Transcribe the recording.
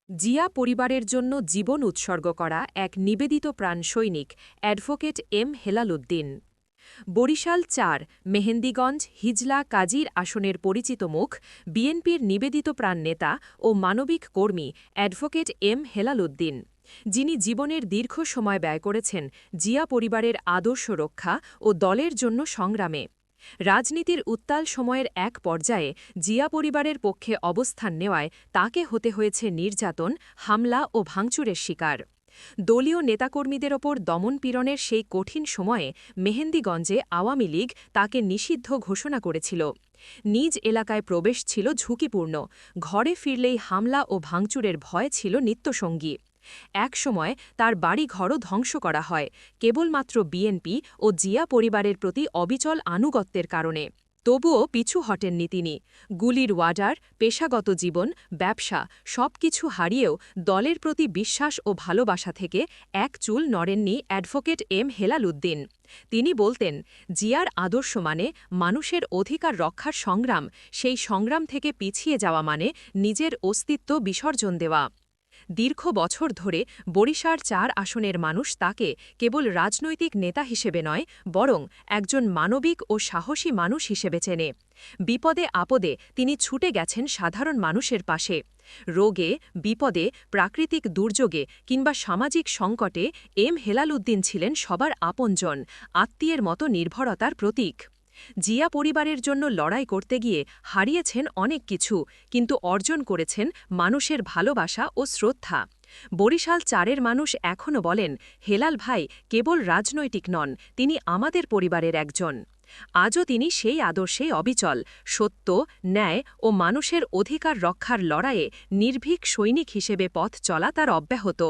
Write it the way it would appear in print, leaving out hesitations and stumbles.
জিয়া পরিবারের জন্য জীবন উৎসর্গ করা এক নিবেদিত প্রাণ সৈনিক অ্যাডভোকেট এম হেলালুদ্দিন। বরিশাল ৪ মেহেন্দিগঞ্জ হিজলা কাজীর আসনের পরিচিত মুখ বিএনপির নিবেদিত প্রাণ নেতা ও মানবিক কর্মী অ্যাডভোকেট এম হেলালুদ্দিন, যিনি জীবনের দীর্ঘ সময় ব্যয় করেছেন জিয়া পরিবারের আদর্শ রক্ষা ও দলের জন্য সংগ্রামে। রাজনীতির উত্তাল সময়ের এক পর্যায়ে জিয়া পরিবারের পক্ষে অবস্থান নেওয়ায় তাকে হতে হয়েছে নির্যাতন, হামলা ও ভাঙচুরের শিকার। দলীয় নেতাকর্মীদের ওপর দমনপীড়নের সেই কঠিন সময়ে মেহেন্দিগঞ্জে আওয়ামী লীগ তাকে নিষিদ্ধ ঘোষণা করেছিল। নিজ এলাকায় প্রবেশ ছিল ঝুঁকিপূর্ণ, ঘরে ফিরলেই হামলা ও ভাঙচুরের ভয় ছিল নিত্যসঙ্গী। একসময় তার বাড়িঘরও ধ্বংস করা হয় কেবলমাত্র বিএনপি ও জিয়া পরিবারের প্রতি অবিচল আনুগত্যের কারণে। তবুও পিছু হটেননি তিনি। গুলির ওয়ার্ডার, পেশাগত জীবন, ব্যবসা সবকিছু হারিয়েও দলের প্রতি বিশ্বাস ও ভালোবাসা থেকে এক চুল নড়েননি অ্যাডভোকেট এম হেলালুদ্দিন। তিনি বলতেন, জিয়ার আদর্শ মানে মানুষের অধিকার রক্ষার সংগ্রাম, সেই সংগ্রাম থেকে পিছিয়ে যাওয়া মানে নিজের অস্তিত্ব বিসর্জন দেওয়া। দীর্ঘ বছর ধরে বরিশাল ৪ আসনের মানুষ তাকে কেবল রাজনৈতিক নেতা হিসেবে নয়, বরং একজন মানবিক ও সাহসী মানুষ হিসেবে চেনে। বিপদে আপদে তিনি ছুটে গেছেন সাধারণ মানুষের পাশে। রোগে, বিপদে, প্রাকৃতিক দুর্যোগে কিংবা সামাজিক সংকটে এম হেলালুদ্দিন ছিলেন সবার আপনজন, আত্মীয়ের মতো নির্ভরতার প্রতীক। জিয়া পরিবারের জন্য লড়াই করতে গিয়ে হারিয়েছেন অনেক কিছু, কিন্তু অর্জন করেছেন মানুষের ভালোবাসা ও শ্রদ্ধা। বরিশাল ৪-এর মানুষ এখনও বলেন, হেলাল ভাই কেবল রাজনৈতিক নন, তিনি আমাদের পরিবারের একজন। আজও তিনি সেই আদর্শেই অবিচল, সত্য, ন্যায় ও মানুষের অধিকার রক্ষার লড়াইয়ে নির্ভীক সৈনিক হিসেবে পথ চলা তার অব্যাহত।